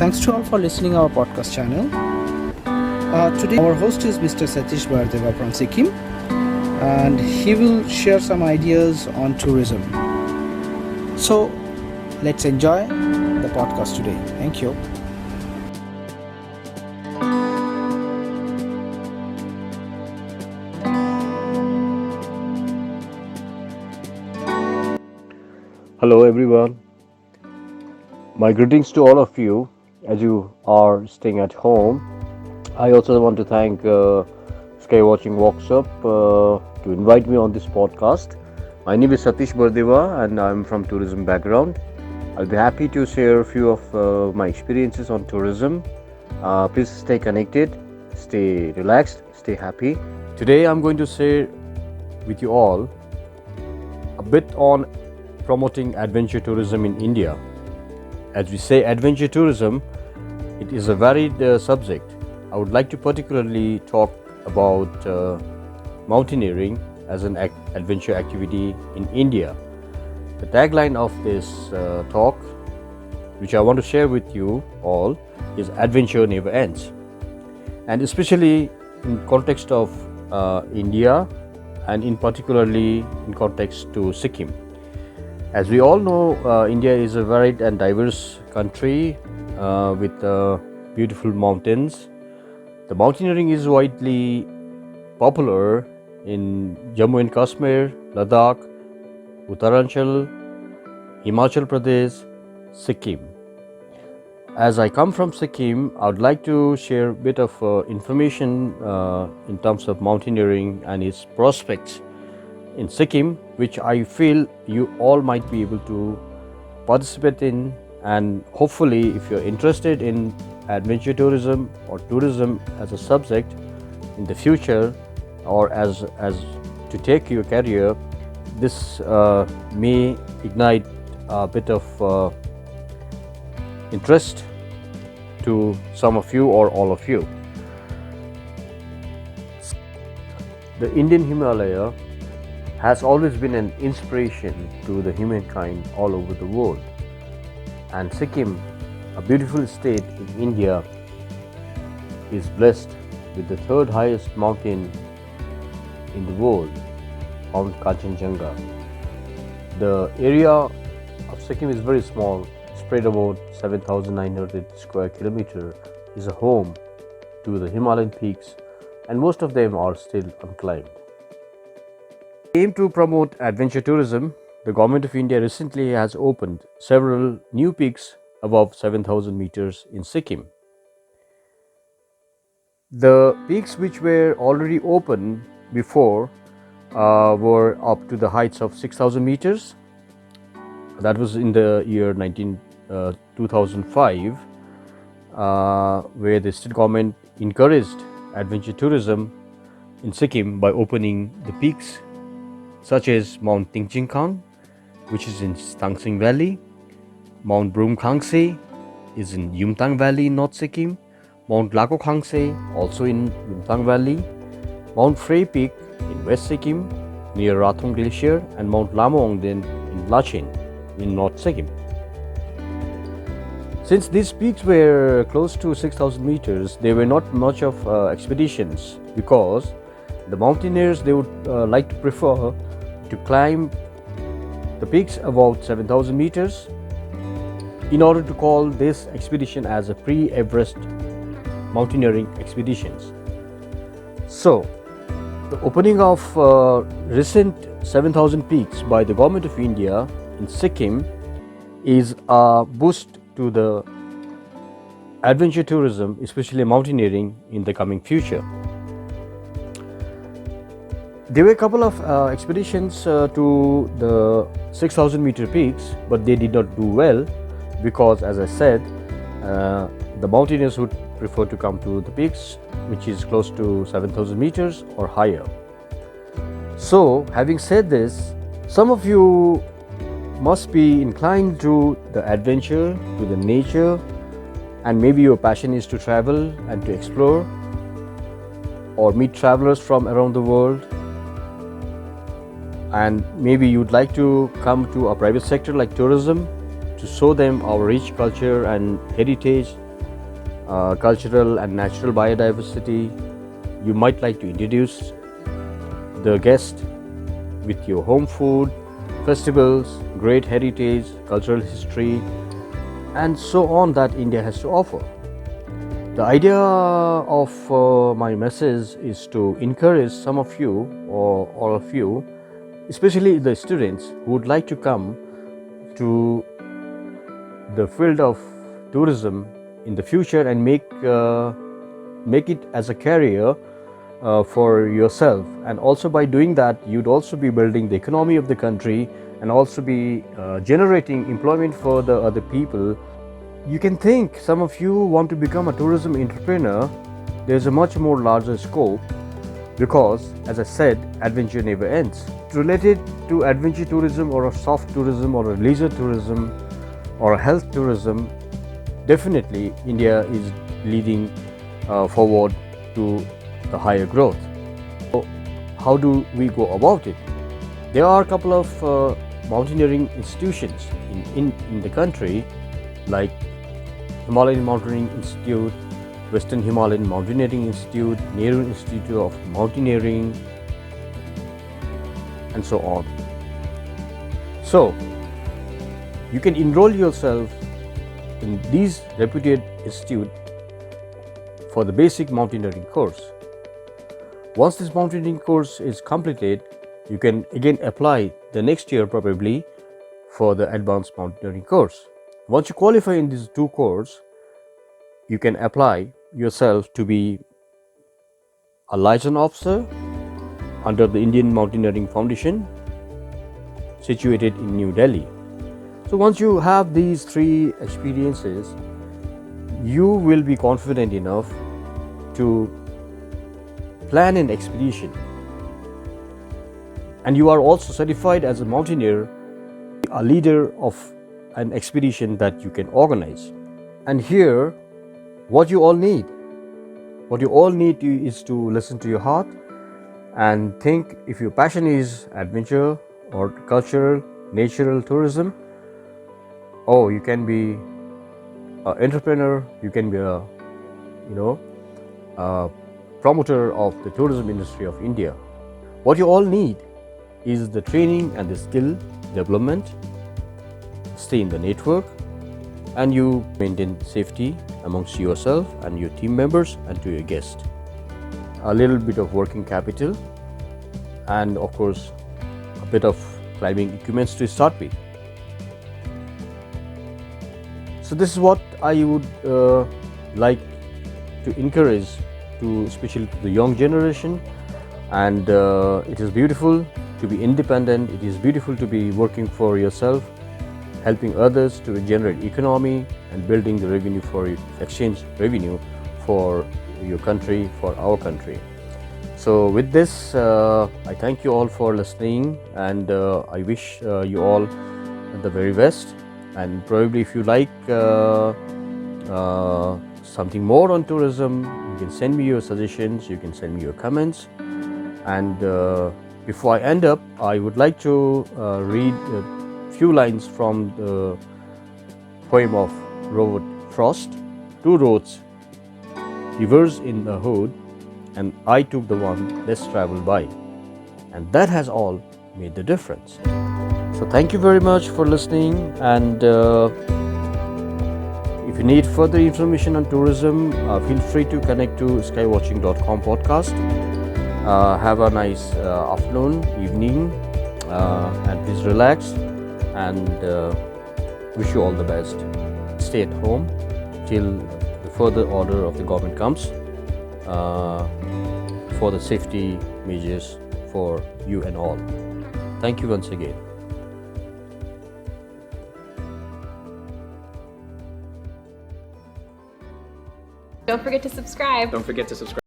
Thanks to all for listening our podcast channel. Today our host is Mr. Satish Bardeva from Sikkim, and he will share some ideas on tourism. So let's enjoy the podcast today. Thank you. Hello everyone. My greetings to all of you as you are staying at home. I also want to thank Skywatching Workshop to invite me on this podcast. My name is Satish Bardeva and I'm from tourism background. I'll be happy to share a few of my experiences on tourism. Please stay connected, stay relaxed, stay happy. Today I'm going to share with you all a bit on promoting adventure tourism in India. As we say adventure tourism, it is a varied subject. I would like to particularly talk about mountaineering as an adventure activity in India. The tagline of this talk, which I want to share with you all, is adventure never ends. And especially in context of India, and in particularly in context to Sikkim. As we all know, India is a varied and diverse country with beautiful mountains. The mountaineering is widely popular in Jammu and Kashmir, Ladakh, Uttaranchal, Himachal Pradesh, Sikkim. As I come from Sikkim, I would like to share a bit of information in terms of mountaineering and its prospects in Sikkim, which I feel you all might be able to participate in, and hopefully if you're interested in adventure tourism or tourism as a subject in the future, or as to take your career, this may ignite a bit of interest to some of you or all of you. The Indian Himalaya has always been an inspiration to the humankind all over the world, and Sikkim, a beautiful state in India, is blessed with the third highest mountain in the world, Mount Kanchenjunga. The area of Sikkim is very small, spread about 7,900 square kilometers, is a home to the Himalayan peaks, and most of them are still unclimbed. Aim to promote adventure tourism, the Government of India recently has opened several new peaks above 7,000 meters in Sikkim. The peaks which were already open before were up to the heights of 6,000 meters. That was in the year 2005, where the state government encouraged adventure tourism in Sikkim by opening the peaks such as Mount Tingchikang, which is in Stangsing Valley, Mount Broom Khangse is in Yumthang Valley in North Sikkim, Mount Lako Khangse also in Yumthang Valley, Mount Frey Peak in West Sikkim near Rathong Glacier, and Mount Lamongden in Lachen in North Sikkim. Since these peaks were close to 6,000 meters, there were not much of expeditions, because the mountaineers, they would like to prefer to climb the peaks above 7,000 meters in order to call this expedition as a pre-Everest mountaineering expeditions. So, the opening of recent 7,000 peaks by the Government of India in Sikkim is a boost to the adventure tourism, especially mountaineering, in the coming future. There were a couple of expeditions to the 6,000 meter peaks, but they did not do well because, as I said, the mountaineers would prefer to come to the peaks which is close to 7,000 meters or higher. So, having said this, some of you must be inclined to the adventure, to the nature, and maybe your passion is to travel and to explore or meet travelers from around the world. And maybe you'd like to come to a private sector like tourism to show them our rich culture and heritage cultural and natural biodiversity. You might like to introduce the guest with your home food, festivals, great heritage, cultural history, and so on that India has to offer. The idea of my message is to encourage some of you or all of you, especially the students who would like to come to the field of tourism in the future and make it as a career for yourself. And also by doing that, you'd also be building the economy of the country and also be generating employment for the other people. You can think some of you want to become a tourism entrepreneur. There's a much more larger scope because, as I said, adventure never ends. Related to adventure tourism or a soft tourism or a leisure tourism or a health tourism, definitely India is leading forward to the higher growth. So how do we go about it? There are a couple of mountaineering institutions in the country, like Himalayan Mountaineering Institute, Western Himalayan Mountaineering Institute, Nehru Institute of Mountaineering, and so on. So you can enroll yourself in these reputed institutes for the basic mountaineering course. Once this mountaineering course is completed, you can again apply the next year probably for the advanced mountaineering course. Once you qualify in these two courses, you can apply yourself to be a liaison officer under the Indian Mountaineering Foundation situated in New Delhi. So once you have these three experiences, you will be confident enough to plan an expedition. And you are also certified as a mountaineer, a leader of an expedition that you can organize. And here, what you all need is to listen to your heart and think. If your passion is adventure or cultural, natural tourism, you can be an entrepreneur, you can be a promoter of the tourism industry of India. What you all need is the training and the skill development, stay in the network, and you maintain safety amongst yourself and your team members and to your guests. A little bit of working capital and of course a bit of climbing equipments to start with. So this is what I would like to encourage to, especially to the young generation. And it is beautiful to be independent. It is beautiful to be working for yourself, helping others to generate economy and building the revenue for exchange revenue for your country, for our country. So with this, I thank you all for listening, and I wish you all the very best. And probably if you like something more on tourism, you can send me your suggestions, you can send me your comments. And before I end up, I would like to read a few lines from the poem of Robert Frost. Two roads diverged in the hood, and I took the one less traveled by, and that has all made the difference. So thank you very much for listening, and if you need further information on tourism, feel free to connect to skywatching.com podcast. Have a nice afternoon, evening, and please relax, and wish you all the best. Stay at home till the further order of the government comes for the safety measures for you and all. Thank you once again. Don't forget to subscribe. Don't forget to subscribe.